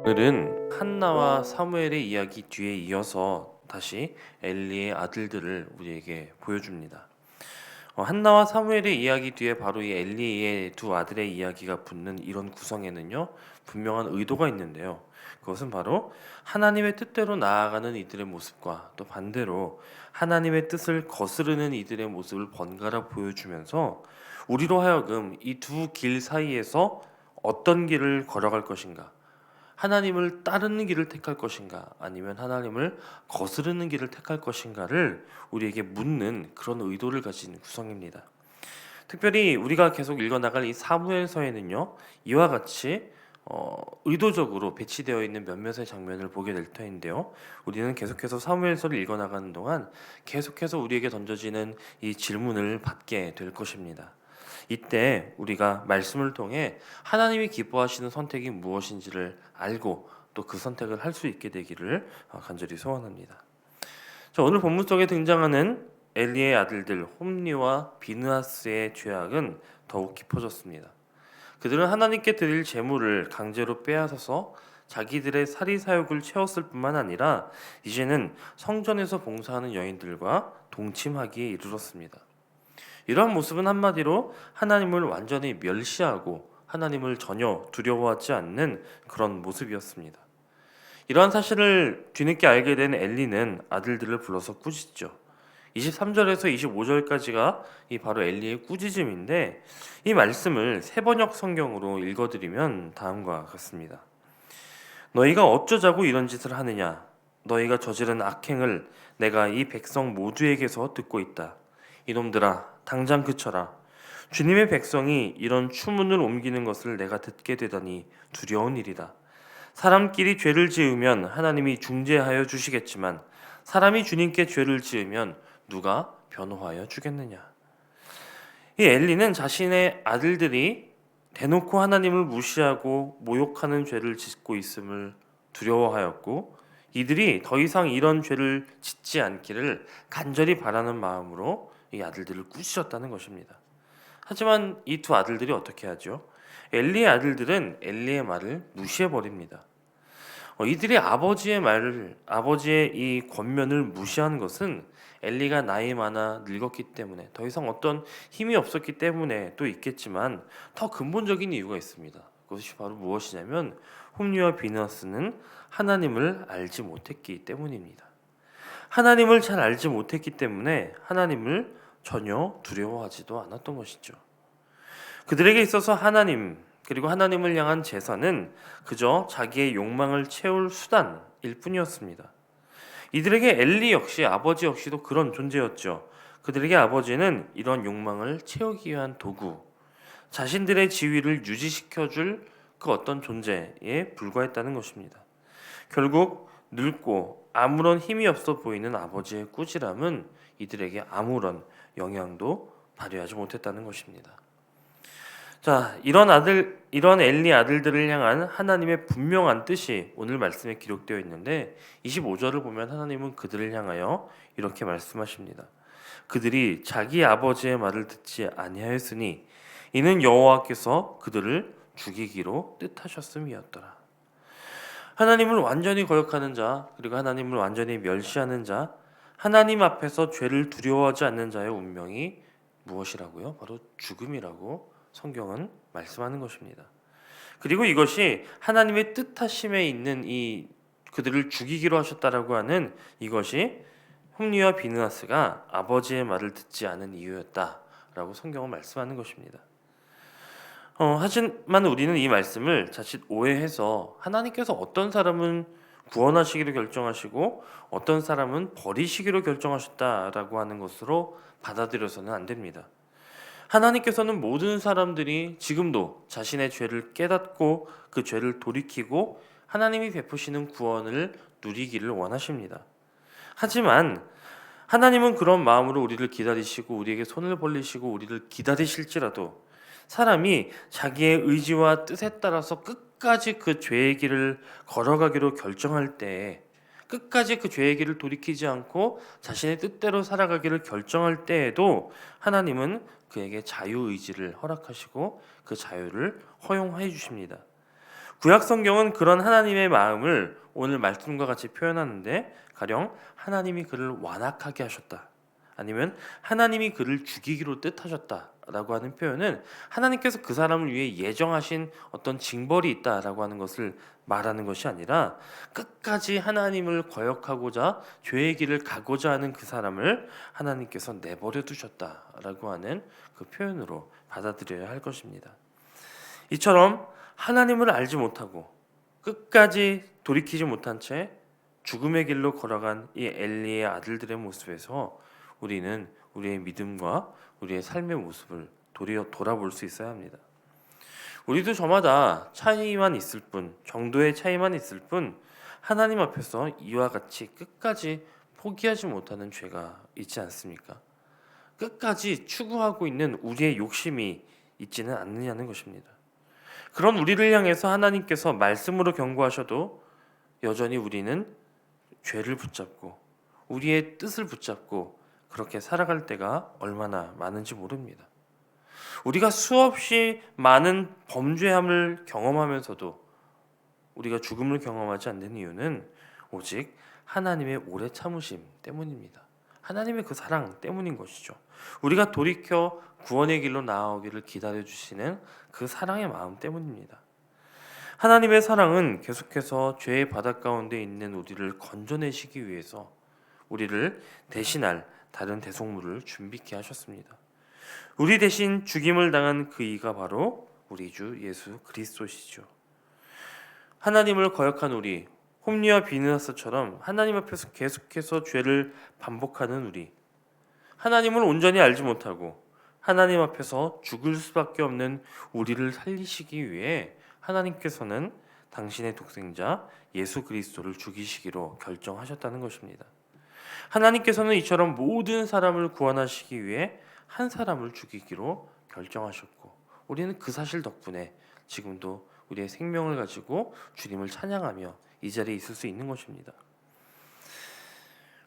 오늘은 한나와 사무엘의 이야기 뒤에 이어서 다시 엘리의 아들들을 우리에게 보여줍니다. 한나와 사무엘의 이야기 뒤에 바로 이 엘리의 두 아들의 이야기가 붙는 이런 구성에는요, 분명한 의도가 있는데요. 그것은 바로 하나님의 뜻대로 나아가는 이들의 모습과 또 반대로 하나님의 뜻을 거스르는 이들의 모습을 번갈아 보여주면서 우리로 하여금 이 두 길 사이에서 어떤 길을 걸어갈 것인가, 하나님을 따르는 길을 택할 것인가, 아니면 하나님을 거스르는 길을 택할 것인가를 우리에게 묻는 그런 의도를 가진 구성입니다. 특별히 우리가 계속 읽어나갈 이 사무엘서에는요, 이와 같이 의도적으로 배치되어 있는 몇몇의 장면을 보게 될 터인데요. 우리는 계속해서 사무엘서를 읽어나가는 동안 계속해서 우리에게 던져지는 이 질문을 받게 될 것입니다. 이때 우리가 말씀을 통해 하나님이 기뻐하시는 선택이 무엇인지를 알고 또 그 선택을 할 수 있게 되기를 간절히 소원합니다. 자, 오늘 본문 속에 등장하는 엘리의 아들들 홈리와 비느하스의 죄악은 더욱 깊어졌습니다. 그들은 하나님께 드릴 제물을 강제로 빼앗아서 자기들의 사리사욕을 채웠을 뿐만 아니라 이제는 성전에서 봉사하는 여인들과 동침하기에 이르렀습니다. 이러한 모습은 한마디로 하나님을 완전히 멸시하고 하나님을 전혀 두려워하지 않는 그런 모습이었습니다. 이러한 사실을 뒤늦게 알게 된 엘리는 아들들을 불러서 꾸짖죠. 23절에서 25절까지가 이 바로 엘리의 꾸짖음인데, 이 말씀을 세번역 성경으로 읽어드리면 다음과 같습니다. 너희가 어쩌자고 이런 짓을 하느냐? 너희가 저지른 악행을 내가 이 백성 모두에게서 듣고 있다. 이놈들아, 당장 그쳐라. 주님의 백성이 이런 추문을 옮기는 것을 내가 듣게 되다니 두려운 일이다. 사람끼리 죄를 지으면 하나님이 중재하여 주시겠지만 사람이 주님께 죄를 지으면 누가 변호하여 주겠느냐. 이 엘리는 자신의 아들들이 대놓고 하나님을 무시하고 모욕하는 죄를 짓고 있음을 두려워하였고, 이들이 더 이상 이런 죄를 짓지 않기를 간절히 바라는 마음으로 이 아들들을 꾸짖었다는 것입니다. 하지만 이 두 아들들이 어떻게 하죠? 엘리의 아들들은 엘리의 말을 무시해버립니다. 이들이 아버지의 이 권면을 무시한 것은 엘리가 나이 많아 늙었기 때문에, 더 이상 어떤 힘이 없었기 때문에 또 있겠지만 더 근본적인 이유가 있습니다. 그것이 바로 무엇이냐면 홈리와 비느하스는 하나님을 알지 못했기 때문입니다. 하나님을 잘 알지 못했기 때문에 하나님을 전혀 두려워하지도 않았던 것이죠. 그들에게 있어서 하나님, 그리고 하나님을 향한 제사는 그저 자기의 욕망을 채울 수단일 뿐이었습니다. 이들에게 엘리 역시, 아버지 역시도 그런 존재였죠. 그들에게 아버지는 이런 욕망을 채우기 위한 도구, 자신들의 지위를 유지시켜줄 그 어떤 존재에 불과했다는 것입니다. 결국 늙고 아무런 힘이 없어 보이는 아버지의 꾸지람은 이들에게 아무런 영향도 발휘하지 못했다는 것입니다. 자, 이런 엘리 아들들을 향한 하나님의 분명한 뜻이 오늘 말씀에 기록되어 있는데, 25절을 보면 하나님은 그들을 향하여 이렇게 말씀하십니다. 그들이 자기 아버지의 말을 듣지 아니하였으니 이는 여호와께서 그들을 죽이기로 뜻하셨음이었더라. 하나님을 완전히 거역하는 자, 그리고 하나님을 완전히 멸시하는 자, 하나님 앞에서 죄를 두려워하지 않는 자의 운명이 무엇이라고요? 바로 죽음이라고 성경은 말씀하는 것입니다. 그리고 이것이 하나님의 뜻하심에 있는 이 그들을 죽이기로 하셨다라고 하는 이것이 홈리와 비느하스가 아버지의 말을 듣지 않은 이유였다라고 성경은 말씀하는 것입니다. 하지만 우리는 이 말씀을 자칫 오해해서 하나님께서 어떤 사람은 구원하시기로 결정하시고 어떤 사람은 버리시기로 결정하셨다라고 하는 것으로 받아들여서는 안 됩니다. 하나님께서는 모든 사람들이 지금도 자신의 죄를 깨닫고 그 죄를 돌이키고 하나님이 베푸시는 구원을 누리기를 원하십니다. 하지만 하나님은 그런 마음으로 우리를 기다리시고 우리에게 손을 벌리시고 우리를 기다리실지라도 사람이 자기의 의지와 뜻에 따라서 끝까지 그 죄의 길을 걸어가기로 결정할 때에, 끝까지 그 죄의 길을 돌이키지 않고 자신의 뜻대로 살아가기를 결정할 때에도 하나님은 그에게 자유의지를 허락하시고 그 자유를 허용해 주십니다. 구약 성경은 그런 하나님의 마음을 오늘 말씀과 같이 표현하는데, 가령 하나님이 그를 완악하게 하셨다, 아니면 하나님이 그를 죽이기로 뜻하셨다라고 하는 표현은 하나님께서 그 사람을 위해 예정하신 어떤 징벌이 있다라고 하는 것을 말하는 것이 아니라, 끝까지 하나님을 거역하고자 죄의 길을 가고자 하는 그 사람을 하나님께서 내버려 두셨다라고 하는 그 표현으로 받아들여야 할 것입니다. 이처럼 하나님을 알지 못하고 끝까지 돌이키지 못한 채 죽음의 길로 걸어간 이 엘리의 아들들의 모습에서 우리는 우리의 믿음과 우리의 삶의 모습을 돌아볼 수 있어야 합니다. 우리도 저마다 차이만 있을 뿐, 정도의 차이만 있을 뿐, 하나님 앞에서 이와 같이 끝까지 포기하지 못하는 죄가 있지 않습니까? 끝까지 추구하고 있는 우리의 욕심이 있지는 않느냐는 것입니다. 그런 우리를 향해서 하나님께서 말씀으로 경고하셔도 여전히 우리는 죄를 붙잡고 우리의 뜻을 붙잡고 그렇게 살아갈 때가 얼마나 많은지 모릅니다. 우리가 수없이 많은 범죄함을 경험하면서도 우리가 죽음을 경험하지 않는 이유는 오직 하나님의 오래 참으심 때문입니다. 하나님의 그 사랑 때문인 것이죠. 우리가 돌이켜 구원의 길로 나아오기를 기다려주시는 그 사랑의 마음 때문입니다. 하나님의 사랑은 계속해서 죄의 바닥 가운데 있는 우리를 건져내시기 위해서 우리를 대신할 다른 대속물을 준비케 하셨습니다. 우리 대신 죽임을 당한 그 이가 바로 우리 주 예수 그리스도시죠. 하나님을 거역한 우리, 홈리와 비느하스처럼 하나님 앞에서 계속해서 죄를 반복하는 우리, 하나님을 온전히 알지 못하고 하나님 앞에서 죽을 수밖에 없는 우리를 살리시기 위해 하나님께서는 당신의 독생자 예수 그리스도를 죽이시기로 결정하셨다는 것입니다. 하나님께서는 이처럼 모든 사람을 구원하시기 위해 한 사람을 죽이기로 결정하셨고, 우리는 그 사실 덕분에 지금도 우리의 생명을 가지고 주님을 찬양하며 이 자리에 있을 수 있는 것입니다.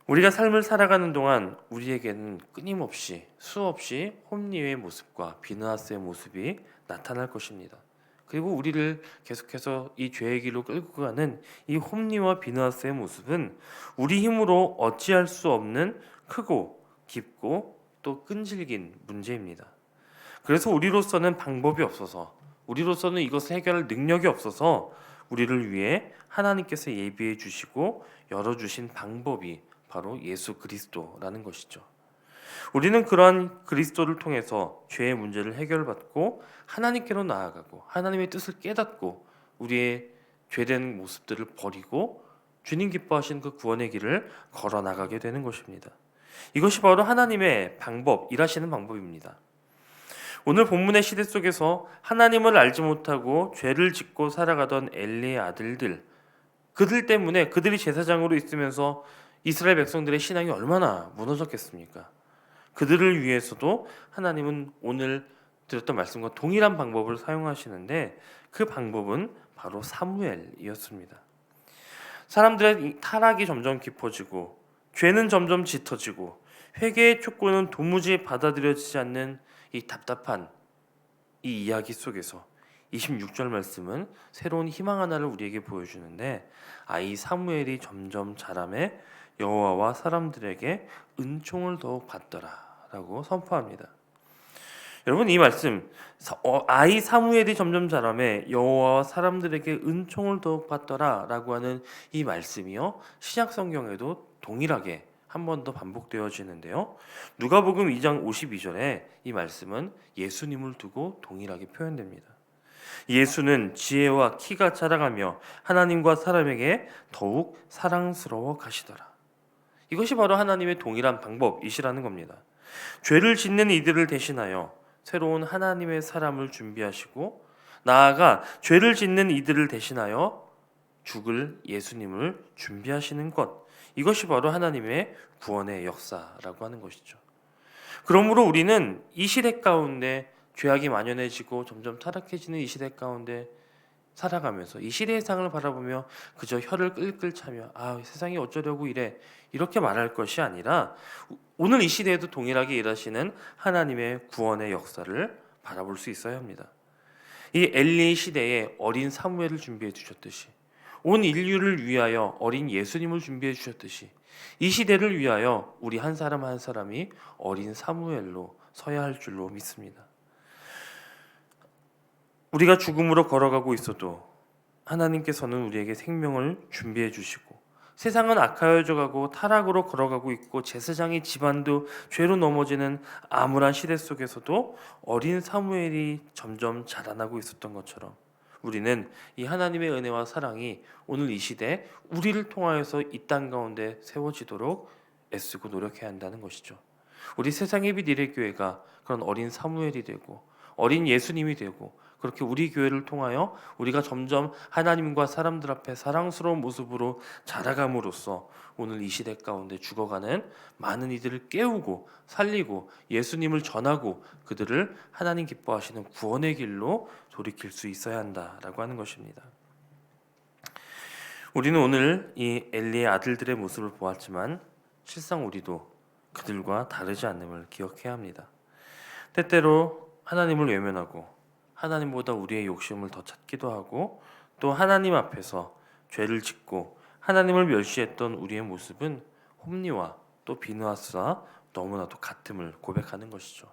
우리가 삶을 살아가는 동안 우리에게는 끊임없이 수없이 홈리의 모습과 비느하스의 모습이 나타날 것입니다. 그리고 우리를 계속해서 이 죄의 길로 끌고 가는 이 홈리와 비느하스의 모습은 우리 힘으로 어찌할 수 없는 크고 깊고 또 끈질긴 문제입니다. 그래서 우리로서는 방법이 없어서, 우리로서는 이것을 해결할 능력이 없어서 우리를 위해 하나님께서 예비해 주시고 열어주신 방법이 바로 예수 그리스도라는 것이죠. 우리는 그러한 그리스도를 통해서 죄의 문제를 해결받고 하나님께로 나아가고 하나님의 뜻을 깨닫고 우리의 죄된 모습들을 버리고 주님 기뻐하시는 그 구원의 길을 걸어 나가게 되는 것입니다. 이것이 바로 하나님의 방법, 일하시는 방법입니다. 오늘 본문의 시대 속에서 하나님을 알지 못하고 죄를 짓고 살아가던 엘리의 아들들, 그들 때문에 그들이 제사장으로 있으면서 이스라엘 백성들의 신앙이 얼마나 무너졌겠습니까? 그들을 위해서도 하나님은 오늘 드렸던 말씀과 동일한 방법을 사용하시는데, 그 방법은 바로 사무엘이었습니다. 사람들의 타락이 점점 깊어지고 죄는 점점 짙어지고 회개의 촉구는 도무지 받아들여지지 않는 이 답답한 이 이야기 속에서 26절 말씀은 새로운 희망 하나를 우리에게 보여주는데, 아이 사무엘이 점점 자라매 여호와와 사람들에게 은총을 더욱 받더라 라고 선포합니다. 여러분, 이 말씀 아이 사무엘이 점점 자라매 여호와와 사람들에게 은총을 더욱 받더라 라고 하는 이 말씀이요, 신약 성경에도 동일하게 한 번 더 반복되어지는데요, 누가복음 2장 52절에 이 말씀은 예수님을 두고 동일하게 표현됩니다. 예수는 지혜와 키가 자라가며 하나님과 사람에게 더욱 사랑스러워 가시더라. 이것이 바로 하나님의 동일한 방법이시라는 겁니다. 죄를 짓는 이들을 대신하여 새로운 하나님의 사람을 준비하시고, 나아가 죄를 짓는 이들을 대신하여 죽을 예수님을 준비하시는 것, 이것이 바로 하나님의 구원의 역사라고 하는 것이죠. 그러므로 우리는 이 시대 가운데 죄악이 만연해지고 점점 타락해지는 이 시대 가운데 살아가면서 이 시대의 상을 바라보며 그저 혀를 끌끌 차며 세상이 어쩌려고 이래, 이렇게 말할 것이 아니라 오늘 이 시대에도 동일하게 일하시는 하나님의 구원의 역사를 바라볼 수 있어야 합니다. 이 엘리 시대에 어린 사무엘을 준비해 주셨듯이, 온 인류를 위하여 어린 예수님을 준비해 주셨듯이, 이 시대를 위하여 우리 한 사람 한 사람이 어린 사무엘로 서야 할 줄로 믿습니다. 우리가 죽음으로 걸어가고 있어도 하나님께서는 우리에게 생명을 준비해 주시고, 세상은 악하여져 가고 타락으로 걸어가고 있고 제사장의 집안도 죄로 넘어지는 암울한 시대 속에서도 어린 사무엘이 점점 자라나고 있었던 것처럼, 우리는 이 하나님의 은혜와 사랑이 오늘 이 시대 우리를 통하여서 이 땅 가운데 세워지도록 애쓰고 노력해야 한다는 것이죠. 우리 세상의 빛 이레교회가 그런 어린 사무엘이 되고 어린 예수님이 되고, 그렇게 우리 교회를 통하여 우리가 점점 하나님과 사람들 앞에 사랑스러운 모습으로 자라감으로써 오늘 이 시대 가운데 죽어가는 많은 이들을 깨우고 살리고 예수님을 전하고 그들을 하나님 기뻐하시는 구원의 길로 돌이킬 수 있어야 한다라고 하는 것입니다. 우리는 오늘 이 엘리의 아들들의 모습을 보았지만 실상 우리도 그들과 다르지 않음을 기억해야 합니다. 때때로 하나님을 외면하고 하나님보다 우리의 욕심을 더 찾기도 하고, 또 하나님 앞에서 죄를 짓고 하나님을 멸시했던 우리의 모습은 홈리와 또 비느하스와 너무나도 같음을 고백하는 것이죠.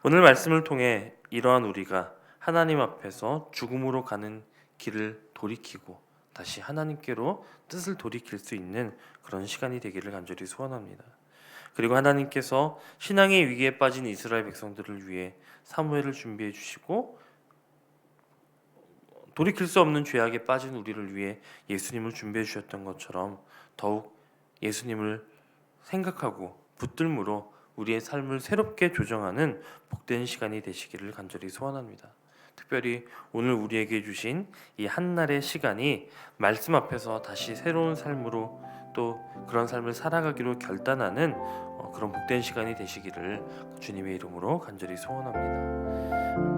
오늘 말씀을 통해 이러한 우리가 하나님 앞에서 죽음으로 가는 길을 돌이키고 다시 하나님께로 뜻을 돌이킬 수 있는 그런 시간이 되기를 간절히 소원합니다. 그리고 하나님께서 신앙의 위기에 빠진 이스라엘 백성들을 위해 사무엘을 준비해 주시고, 돌이킬 수 없는 죄악에 빠진 우리를 위해 예수님을 준비해 주셨던 것처럼 더욱 예수님을 생각하고 붙들므로 우리의 삶을 새롭게 조정하는 복된 시간이 되시기를 간절히 소원합니다. 특별히 오늘 우리에게 주신 이 한날의 시간이 말씀 앞에서 다시 새로운 삶으로 또 그런 삶을 살아가기로 결단하는 그런 복된 시간이 되시기를 주님의 이름으로 간절히 소원합니다.